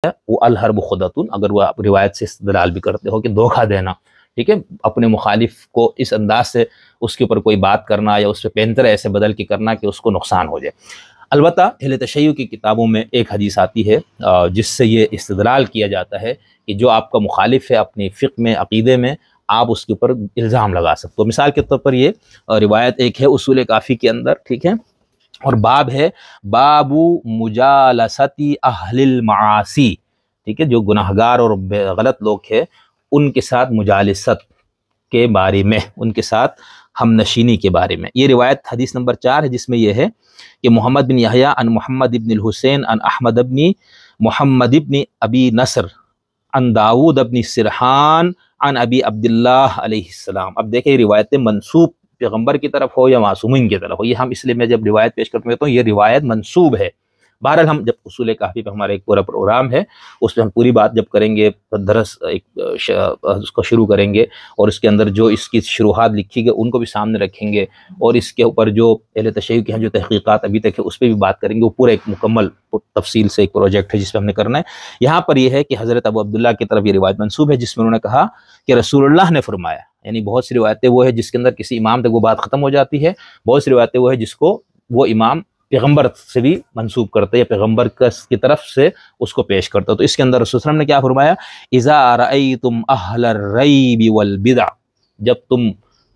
ہے وہ الحرب خدتن، اگر وہ آپ روایت سے استدلال بھی کرتے ہو کہ دھوکہ دینا، ٹھیک ہے، اپنے مخالف کو اس انداز سے اس کے اوپر کوئی بات کرنا یا اس پہ پینتر ایسے بدل کے کرنا کہ اس کو نقصان ہو جائے۔ البتہ اہل تشیع کی کتابوں میں ایک حدیث آتی ہے جس سے یہ استدلال کیا جاتا ہے کہ جو آپ کا مخالف ہے اپنی فقہ میں، عقیدے میں، آپ اس کے اوپر الزام لگا سکتے ہو۔ مثال کے طور پر یہ روایت ایک ہے اصول کافی کے اندر، ٹھیک ہے، اور باب ہے باب مجالستی اہل المعاصی، ٹھیک ہے، جو گناہگار اور غلط لوگ ہیں ان کے ساتھ مجالست کے بارے میں، ان کے ساتھ ہم نشینی کے بارے میں۔ یہ روایت حدیث نمبر 4 ہے، جس میں یہ ہے کہ محمد بن یحییٰ عن محمد بن الحسین عن احمد بن محمد بن ابی نصر عن داود بن سرحان عن ابی عبداللہ علیہ السلام۔ اب دیکھیں یہ روایتیں منسوب پیغمبر کی طرف ہو یا معصومین کی طرف ہو، یہ ہم اس لیے میں جب روایت پیش کرتا ہوں یہ روایت منسوب ہے۔ بہرحال ہم جب اصول کافی پہ ہمارا ایک پورا پروگرام ہے، اس پہ ہم پوری بات جب کریں گے، درس اس کو شروع کریں گے اور اس کے اندر جو اس کی شروحات لکھی گئی ان کو بھی سامنے رکھیں گے، اور اس کے اوپر جو اہل تشیع کے ہیں جو تحقیقات ابھی تک ہے اس پہ بھی بات کریں گے۔ وہ پورا ایک مکمل تفصیل سے ایک پروجیکٹ ہے جس پہ ہم نے کرنا ہے۔ یہاں پر یہ ہے کہ حضرت ابو عبداللہ کی طرف یہ روایت منسوب ہے جس میں انہوں نے کہا کہ رسول اللہ نے فرمایا، یعنی بہت سی روایتیں وہ ہے جس کے اندر کسی امام تک وہ بات ختم ہو جاتی ہے، بہت سی روایتیں وہ ہے جس کو وہ امام پیغمبر سے بھی منسوب کرتے یا پیغمبر کی طرف سے اس کو پیش کرتا۔ تو اس کے اندر رسول صلی اللہ علیہ وسلم نے کیا فرمایا، اذا رأیتم اہل الریب والبدع، جب تم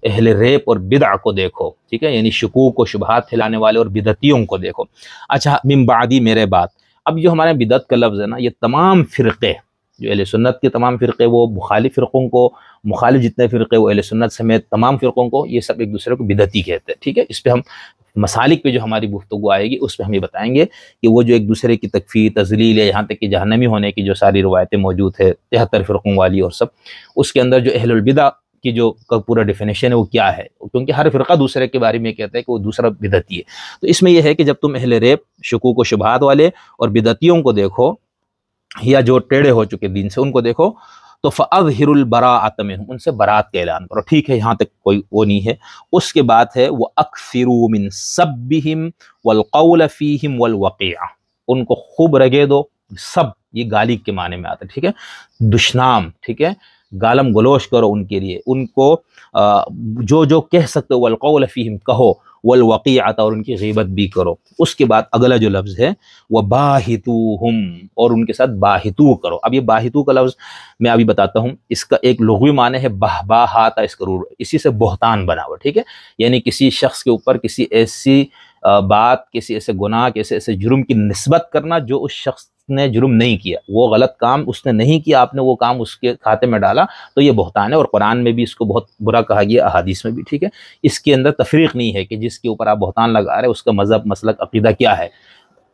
اہل ریب اور بدع کو دیکھو، ٹھیک ہے، یعنی شکوک و شبہات پھیلانے والے اور بدعتیوں کو دیکھو۔ اچھا، من بعدی، میرے بعد، اب جو ہمارے بدعت کا لفظ ہے نا، یہ تمام فرقے جو اہل سنت کے تمام فرقے، وہ مخالف فرقوں کو، مخالف جتنے فرقے وہ اہل سنت سمیت تمام فرقوں کو، یہ سب ایک دوسرے کو بدعتی کہتے ہیں، ٹھیک ہے۔ اس پہ ہم مسالک پہ جو ہماری گفتگو آئے گی اس پہ ہم یہ بتائیں گے کہ وہ جو ایک دوسرے کی تکفیر، تذلیل ہے، یہاں تک کہ جہنمی ہونے کی جو ساری روایتیں موجود ہے 73 فرقوں والی اور سب، اس کے اندر جو اہل البدع کی جو پورا ڈیفینیشن ہے وہ کیا ہے، کیونکہ ہر فرقہ دوسرے کے بارے میں کہتا ہے کہ وہ دوسرا بدعتی ہے۔ تو اس میں یہ ہے کہ جب تم اہل ریب، شکوک و شبہات والے اور بدعتیوں کو دیکھو، یا جو ٹیڑے ہو چکے دین سے ان کو دیکھو، تو فَأَظْهِرُ الْبَرَاءَةَ مِنْهُمْ، ان سے برات کا اعلان کرو، ٹھیک ہے، یہاں تک کوئی وہ نہیں ہے۔ اس کے بعد ہے وَأَكْثِرُوا مِنْ سَبِّهِمْ وَالْقَوْلَ فِيهِمْ وَالْوَقِيعَ، ان کو خوب رگے دو، سب یہ گالی کے معنی میں آتا ہے، ٹھیک ہے، دشنام، ٹھیک ہے، گالم گلوچ کرو ان کے لیے، ان کو جو جو کہہ سکتے ہو، وَالْقَوْلَ فِيهِمْ کہو، وَالْوَقِيعَةَ اور ان کی غیبت بھی کرو۔ اس کے بعد اگلا جو لفظ ہے وَبَاهِتُوهُمْ، اور ان کے ساتھ باہتو کرو۔ اب یہ باہتو کا لفظ میں ابھی بتاتا ہوں، اس کا ایک لغوی معنی ہے بہباہاتا، اس کا اسی سے بہتان بنا ہوا، ٹھیک ہے، یعنی کسی شخص کے اوپر کسی ایسی بات، کسی ایسے گناہ، کسی ایسے جرم کی نسبت کرنا جو اس شخص نے جرم نہیں کیا، وہ غلط کام اس نے نہیں کیا، آپ نے وہ کام اس کے کھاتے میں ڈالا، تو یہ بہتان ہے، اور قرآن میں بھی اس کو بہت برا کہا گیا، احادیث میں بھی، ٹھیک ہے۔ اس کے اندر تفریق نہیں ہے کہ جس کے اوپر آپ بہتان لگا رہے اس کا مذہب، مسلک، عقیدہ کیا ہے۔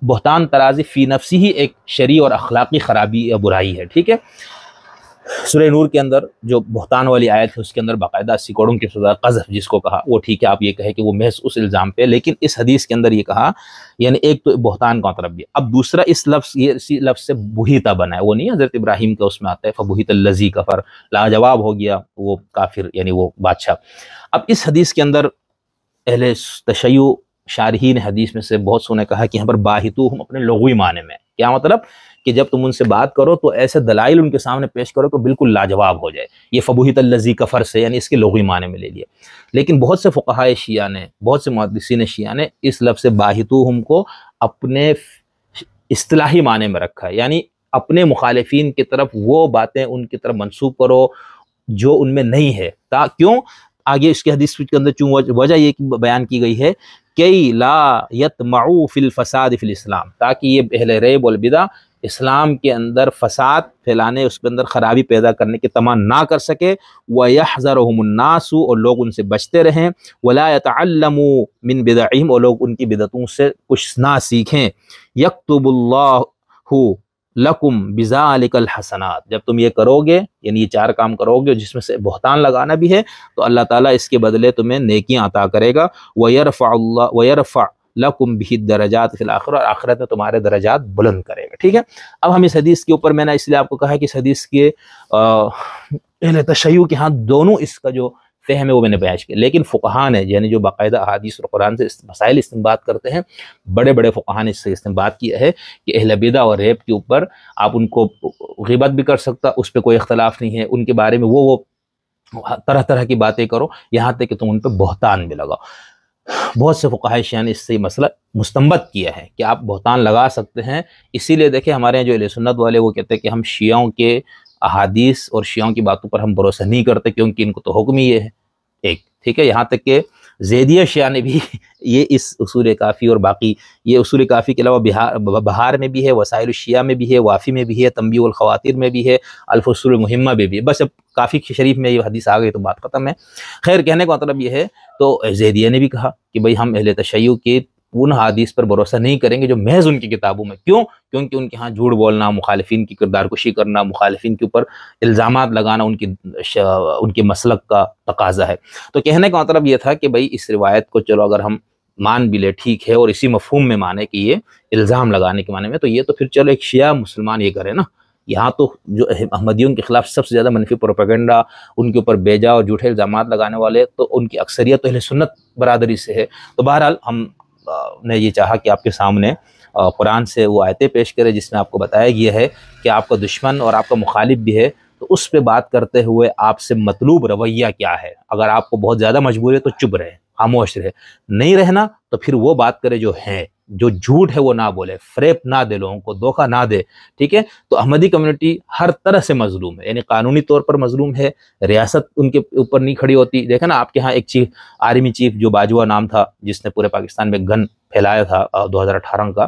بہتان ترازی فی نفسی ہی ایک شرعی اور اخلاقی خرابی یا برائی ہے، ٹھیک ہے۔ سورہ نور کے اندر جو بہتان والی آیت ہے اس کے اندر باقاعدہ 80 کروڑوں کی سزا، قذف جس کو کہا، وہ ٹھیک ہے، آپ یہ کہیں کہ وہ محض اس الزام پہ، لیکن اس حدیث کے اندر یہ کہا، یعنی ایک تو بہتان کا مطلب بھی، اب دوسرا اس لفظ، یہ اسی لفظ سے بہیتا بنا ہے، وہ نہیں حضرت ابراہیم کا اس میں آتا ہے فبہت الذی کفر، لاجواب ہو گیا وہ کافر، یعنی وہ بادشاہ۔ اب اس حدیث کے اندر اہل تشیع شارحین حدیث میں سے بہت سو نے کہا کہ یہاں پر باہتوہم اپنے لغوی معنی میں کیا مطلب، کہ جب تم ان سے بات کرو تو ایسے دلائل ان کے سامنے پیش کرو کہ بالکل لاجواب ہو جائے، یہ فبہت الذی کفر سے، یعنی اس کے لغوی معنی میں لے لیا۔ لیکن بہت سے فقہائے شیعہ نے، بہت سے محدثین شیعہ نے اس لفظ باہتوہم کو اپنے اصطلاحی معنی میں رکھا ہے، یعنی اپنے مخالفین کی طرف وہ باتیں ان کی طرف منسوب کرو جو ان میں نہیں ہے، کیوں؟ آگے اس کے حدیث کے اندر چوں وجہ یہ بیان کی گئی ہے کہ لا یطمعوا فی الفساد فی الاسلام، تاکہ یہ اہل ریب والبدع اسلام کے اندر فساد پھیلانے، اس کے اندر خرابی پیدا کرنے کی طمع نہ کر سکے، وَيَحْذَرُهُمُ النَّاسُ اور لوگ ان سے بچتے رہیں، وَلَا يَتَعَلَّمُوا مِن بِدَعِهِمْ اور لوگ ان کی بدعتوں سے کچھ نہ سیکھیں، يَكْتُبُ اللَّهُ لَكُمْ بِذَلِكَ الْحَسَنَاتِ، جب تم یہ کرو گے، یعنی یہ 4 کام کرو گے جس میں سے بہتان لگانا بھی ہے، تو اللہ تعالیٰ اس کے بدلے تمہیں نیکیاں عطا کرے گا، وَيَرْفَعُ لَكُمْ بِهِ الدَّرَجَاتِ فِي الْآخِرَةِ اور آخرت میں تمہارے درجات بلند کرے گا، ٹھیک ہے۔ اب ہم اس حدیث کے اوپر، میں نے اس لیے آپ کو کہا کہ اس حدیث کے اہل تشیع کے ہاں دونوں اس کا جو فہم ہے وہ میں نے بیان کیا، لیکن فقہاء نے یعنی جو باقاعدہ احادیث اور قرآن سے مسائل استنباط کرتے ہیں، بڑے بڑے فقہاء نے اس سے استنباط کیا ہے کہ اہل بدع اور ریب کے اوپر آپ ان کو غیبت بھی کر سکتا، اس پہ کوئی اختلاف نہیں ہے، ان کے بارے میں وہ طرح طرح کی باتیں کرو، یہاں تک کہ تم ان پہ بہتان بھی لگاؤ۔ بہت سے فقہاء شیعہ نے اس سے یہ مسئلہ مستنبط کیا ہے کہ آپ بہتان لگا سکتے ہیں۔ اسی لیے دیکھیں ہمارے یہاں جو اہل سنت والے وہ کہتے ہیں کہ ہم شیعوں کے احادیث اور شیعوں کی باتوں پر ہم بھروسہ نہیں کرتے کیونکہ ان کو تو حکم ہی یہ ہے ایک، ٹھیک ہے، یہاں تک کہ زیدیہ شیعہ نے بھی یہ اس اصول کافی اور باقی یہ اصول کافی کے علاوہ بہار میں بھی ہے، وسائل الشیعہ میں بھی ہے، وافی میں بھی ہے، تنبیہ الخواطر میں بھی ہے، الفصول المہمہ میں بھی ہے۔ بس اب کافی شریف میں یہ حدیث آ گئی تو بات ختم ہے۔ خیر، کہنے کا مطلب یہ ہے تو زیدیہ نے بھی کہا کہ بھئی ہم اہل تشیع کے ان حدیث پر بھروسہ نہیں کریں گے جو محض ان کی کتابوں میں، کیوں؟ کیونکہ ان کے ہاں جھوٹ بولنا، مخالفین کی کردار کشی کرنا، مخالفین کے اوپر الزامات لگانا ان کے مسلک کا تقاضا ہے۔ تو کہنے کا مطلب یہ تھا کہ بھئی اس روایت کو چلو اگر ہم مان بھی لے ٹھیک ہے، اور اسی مفہوم میں مانے کہ یہ الزام لگانے کے معنی میں، تو یہ تو پھر چلو ایک شیعہ مسلمان یہ کرے نا۔ یہاں تو جو احمدیوں کے خلاف سب سے زیادہ منفی پروپیگنڈا، ان کے اوپر بیجا اور جھوٹے الزامات لگانے والے تو ان کی اکثریت تو اہل سنت برادری سے ہے۔ تو بہرحال ہم نے یہ چاہا کہ آپ کے سامنے قرآن سے وہ آیتیں پیش کرے جس میں آپ کو بتایا گیا ہے کہ آپ کا دشمن اور آپ کا مخالف بھی ہے، تو اس پہ بات کرتے ہوئے آپ سے مطلوب رویہ کیا ہے۔ اگر آپ کو بہت زیادہ مجبوری ہے تو چپ رہے، خاموش رہے، نہیں رہنا تو پھر وہ بات کرے جو ہے، جو جھوٹ ہے وہ نہ بولے، فریب نہ دے، لوگوں کو دھوکہ نہ دے، ٹھیک ہے۔ تو احمدی کمیونٹی ہر طرح سے مظلوم ہے، یعنی قانونی طور پر مظلوم ہے، ریاست ان کے اوپر نہیں کھڑی ہوتی۔ دیکھیں نا آپ کے ہاں ایک آرمی چیف جو باجوہ نام تھا، جس نے پورے پاکستان میں گن پھیلایا تھا 2018 کا،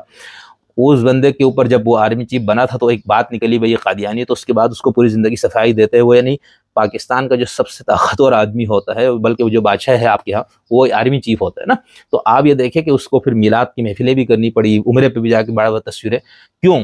اس بندے کے اوپر جب وہ آرمی چیف بنا تھا تو ایک بات نکلی بھئی یہ قادیانی، تو اس کے بعد اس کو پوری زندگی صفائی دیتے ہوئے، یعنی پاکستان کا جو سب سے طاقتور آدمی ہوتا ہے، بلکہ وہ جو بادشاہ ہے آپ کے ہاں، وہ آرمی چیف ہوتا ہے نا۔ تو آپ یہ دیکھیں کہ اس کو پھر میلاد کی محفلیں بھی کرنی پڑی، عمرے پہ بھی جا کے بڑا بڑا تصویریں، کیوں؟